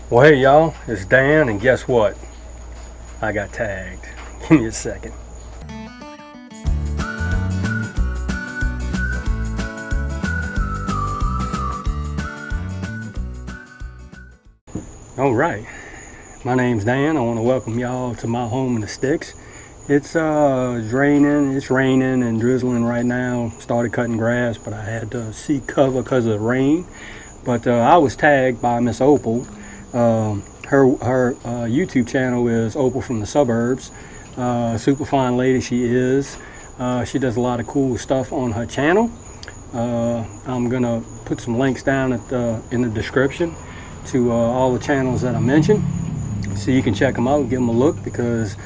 Well, hey y'all, it's Dan, and guess what? I got tagged. Give me a second. All right, my name's Dan. I want to welcome y'all to my home in the sticks. It's raining and drizzling right now. Started cutting grass, but I had to seek cover because of the rain. But I was tagged by Miss Opal. Her YouTube channel is Opal from the Suburbs. Super fine lady she is. She does a lot of cool stuff on her channel. I'm gonna put some links down in the description to all the channels that I mentioned, so you can check them out, give them a look, because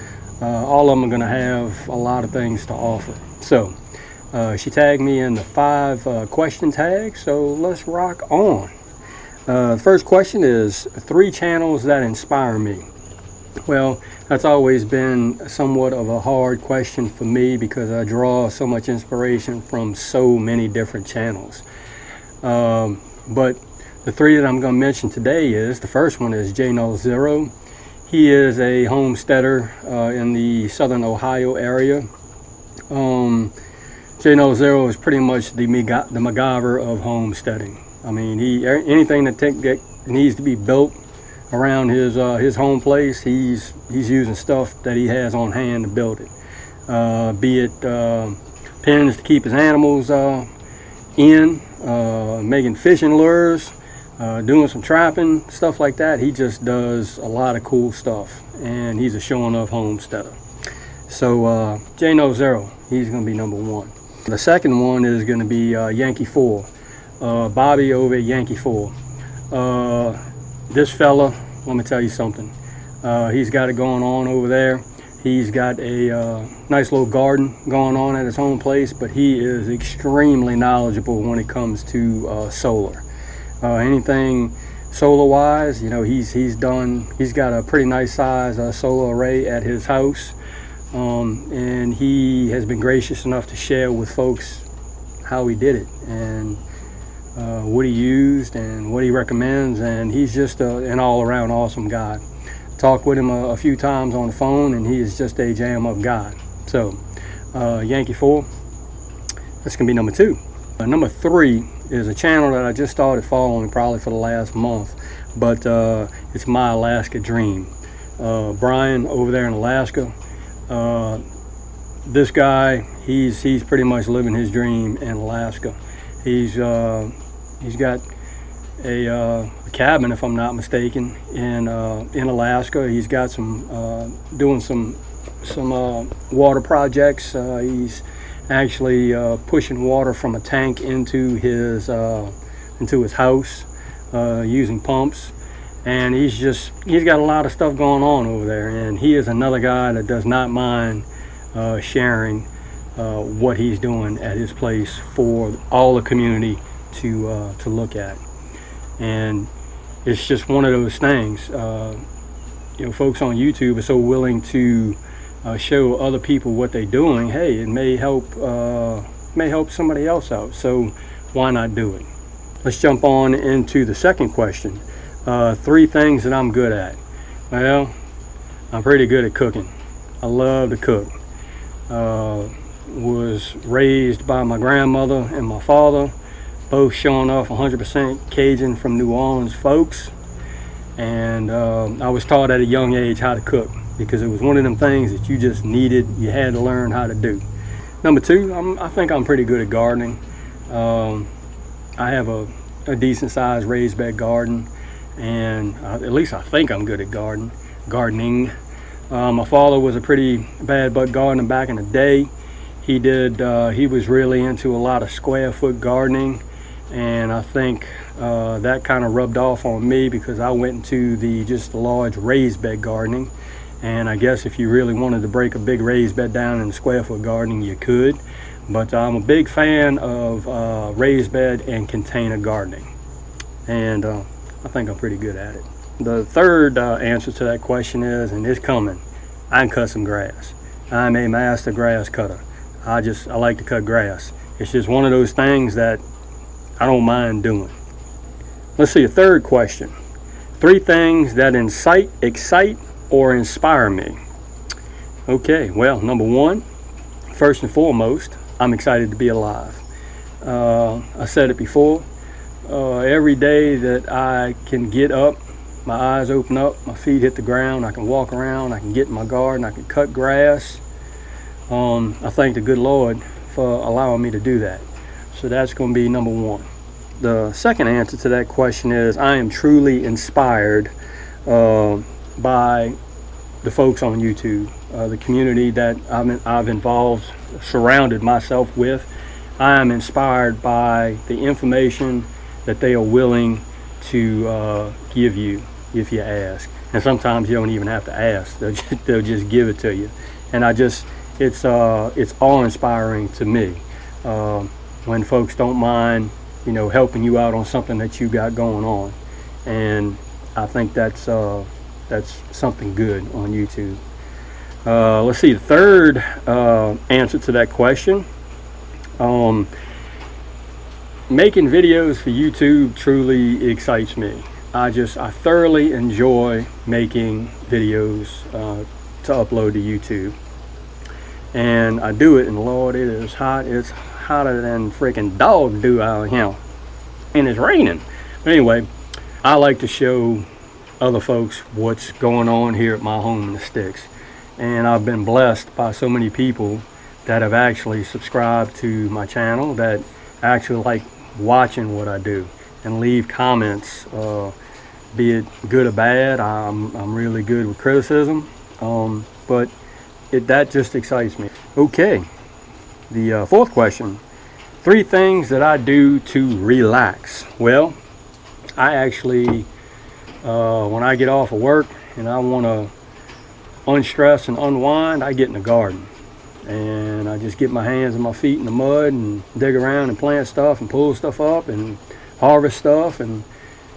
all of them are gonna have a lot of things to offer. So she tagged me in the 5 question tag, so let's rock on. The first question is 3 channels that inspire me. Well, that's always been somewhat of a hard question for me because I draw so much inspiration from so many different channels. But the 3 that I'm going to mention today is, the first one is J0. He is a homesteader in the southern Ohio area. J0 is pretty much the MacGyver of homesteading. I mean, anything that needs to be built around his home place, he's using stuff that he has on hand to build it. Be it pens to keep his animals in, making fishing lures, doing some trapping, stuff like that. He just does a lot of cool stuff, and he's a showing off homesteader. So J0, he's going to be number 1. The second one is going to be Yankee 4. Bobby over at Yankee 4. This fella, let me tell you something. He's got it going on over there. He's got a nice little garden going on at his home place, but he is extremely knowledgeable when it comes to solar. Anything solar wise, you know, he's got a pretty nice size solar array at his house, and he has been gracious enough to share with folks how he did it and what he used and what he recommends, and he's just an all-around awesome guy. Talked with him a few times on the phone, and he is just a jam-up guy. So Yankee 4, that's gonna be number 2. Number 3 is a channel that I just started following probably for the last month, but it's My Alaska Dream. Brian over there in Alaska, this guy, he's pretty much living his dream in Alaska. He's got a cabin, if I'm not mistaken, in Alaska. He's got doing some water projects. He's actually pushing water from a tank into his house using pumps, and he's got a lot of stuff going on over there. And he is another guy that does not mind sharing what he's doing at his place for all the community to look at. And it's just one of those things. Folks on YouTube are so willing to show other people what they're doing. Hey, it may help somebody else out, so why not do it? Let's jump on into the second question. 3 things that I'm good at. Well, I'm pretty good at cooking. I love to cook. Was raised by my grandmother and my father, both showing off 100% Cajun from New Orleans folks. And I was taught at a young age how to cook, because it was one of them things that you just you had to learn how to do. Number 2, I think I'm pretty good at gardening. I have a decent sized raised bed garden, and at least I think I'm good at gardening. My father was a pretty bad butt gardener back in the day. He was really into a lot of square foot gardening, and I think that kind of rubbed off on me because I went into the large raised bed gardening. And I guess if you really wanted to break a big raised bed down in square foot gardening, you could. But I'm a big fan of raised bed and container gardening, and I think I'm pretty good at it. The third answer to that question is, and it's coming, I can cut some grass. I'm a master grass cutter. I like to cut grass. It's just one of those things that I don't mind doing. Let's see, a third question. 3 things that incite, excite, or inspire me. Okay, well, number 1, first and foremost, I'm excited to be alive. I said it before, every day that I can get up, my eyes open up, my feet hit the ground, I can walk around, I can get in my garden, I can cut grass. I thank the good Lord for allowing me to do that. So that's going to be number 1. The second answer to that question is I am truly inspired by the folks on YouTube, the community that I've involved, surrounded myself with. I am inspired by the information that they are willing to give you if you ask. And sometimes you don't even have to ask; they'll just give it to you. And it's awe-inspiring to me when folks don't mind, helping you out on something that you got going on. And I think that's something good on YouTube. Let's see, the third answer to that question. Making videos for YouTube truly excites me. I thoroughly enjoy making videos to upload to YouTube. And I do it, and Lord, it is hot. It's hotter than freaking dog do out here. And it's raining. But anyway, I like to show other folks what's going on here at my home in the sticks. And I've been blessed by so many people that have actually subscribed to my channel, that actually like watching what I do and leave comments, be it good or bad. I'm really good with criticism, but that just excites me. Okay, the fourth question, 3 things that I do to relax. Well, I actually, when I get off of work and I want to unstress and unwind, I get in the garden. And I just get my hands and my feet in the mud and dig around and plant stuff and pull stuff up and harvest stuff and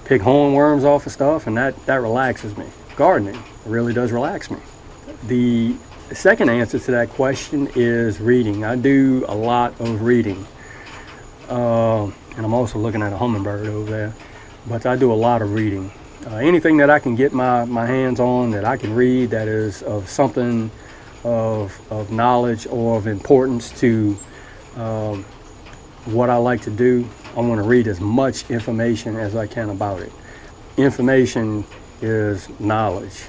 pick hornworms off of stuff, and that relaxes me. Gardening really does relax me. The second answer to that question is reading. I do a lot of reading. And I'm also looking at a hummingbird over there. But I do a lot of reading. Anything that I can get my hands on that I can read that is of something of knowledge or of importance to what I like to do, I want to read as much information as I can about it. Information is knowledge,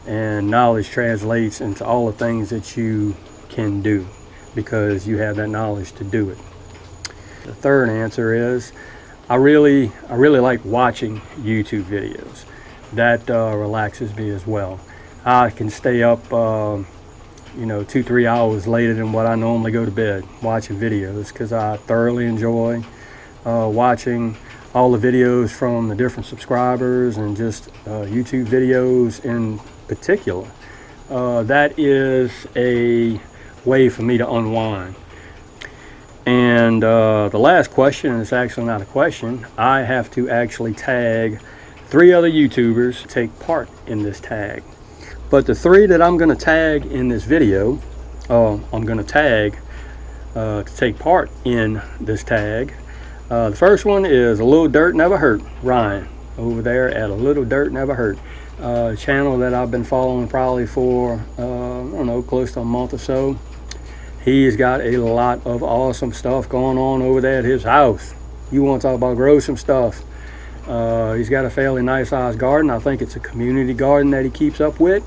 and knowledge translates into all the things that you can do because you have that knowledge to do it. The third answer is I really like watching YouTube videos. That relaxes me as well. I can stay up 2-3 hours later than what I normally go to bed watching videos, because I thoroughly enjoy watching all the videos from the different subscribers and just YouTube videos in particular. That is a way for me to unwind. And the last question, and it's actually not a question, I have to actually tag 3 other YouTubers to take part in this tag. But the 3 that I'm going to tag in this video, I'm going to tag to take part in this tag. The first one is A Little Dirt Never Hurt, Ryan, over there at A Little Dirt Never Hurt. Channel that I've been following probably for, I don't know, close to a month or so. He's got a lot of awesome stuff going on over there at his house. You want to talk about grow some stuff. He's got a fairly nice sized garden. I think it's a community garden that he keeps up with.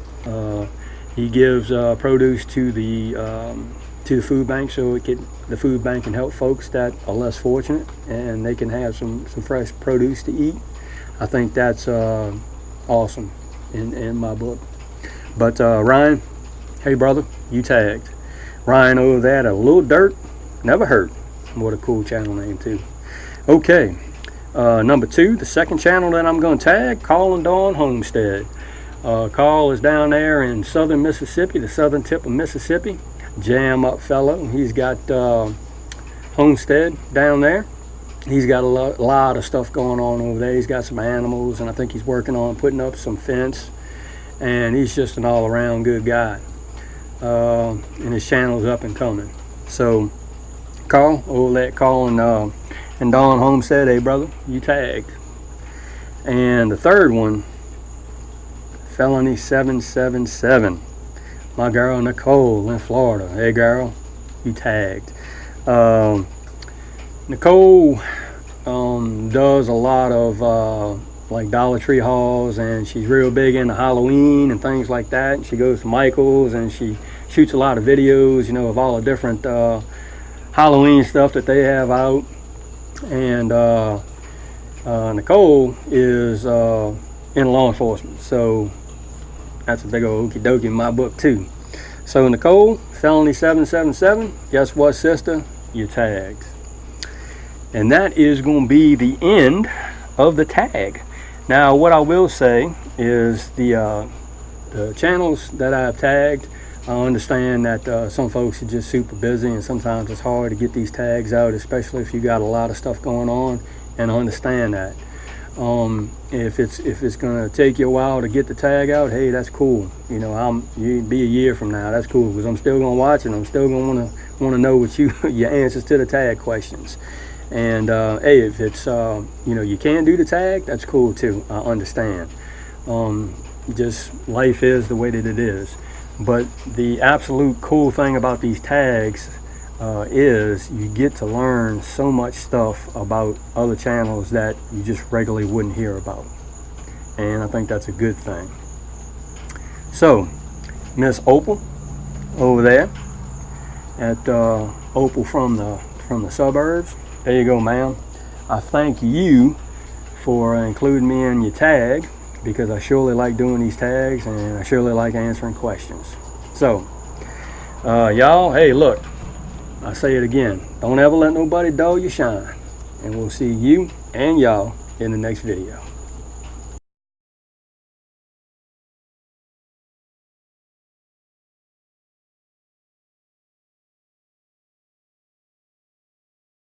He gives produce to the food bank, so the food bank can help folks that are less fortunate, and they can have some fresh produce to eat. I think that's awesome in my book. But Ryan, hey brother, you tagged. Ryan over there at A Little Dirt Never Hurt. What a cool channel name too. Okay, number 2, the second channel that I'm going to tag, Colin Homestead. Carl is down there in southern Mississippi, the southern tip of Mississippi. Jam up fellow. He's got Homestead down there. He's got a lot of stuff going on over there. He's got some animals, and I think he's working on putting up some fence. And he's just an all-around good guy. And his channel's up and coming. So, Carl, over there, Colin and Don Homestead, hey brother, you tagged. And the third one Felony 777. My girl Nicole in Florida. Hey girl, you tagged. Nicole does a lot of like Dollar Tree hauls, and she's real big into Halloween and things like that. And she goes to Michael's and she shoots a lot of videos, you know, of all the different Halloween stuff that they have out. And Nicole is in law enforcement, so that's a big old okie dokie in my book too. So Nicole, Felony 777, guess what, sister? You're tagged. And that is going to be the end of the tag. Now, what I will say is the channels that I've tagged, I understand that some folks are just super busy, and sometimes it's hard to get these tags out, especially if you got a lot of stuff going on, and I understand that. If it's gonna take you a while to get the tag out, hey, that's cool. You know, you be a year from now, that's cool, because I'm still gonna watch, and I'm still gonna wanna know what your answers to the tag questions. And hey, if it's you know, you can't do the tag, that's cool too. I understand. Just life is the way that it is. But the absolute cool thing about these tags is you get to learn so much stuff about other channels that you just regularly wouldn't hear about, and I think that's a good thing. So Miss Opal over there at Opal from the Suburbs, there you go, ma'am. I thank you for including me in your tag, because I surely like doing these tags, and I surely like answering questions. So y'all, hey, look, I say it again, don't ever let nobody dull your shine, and we'll see you and y'all in the next video.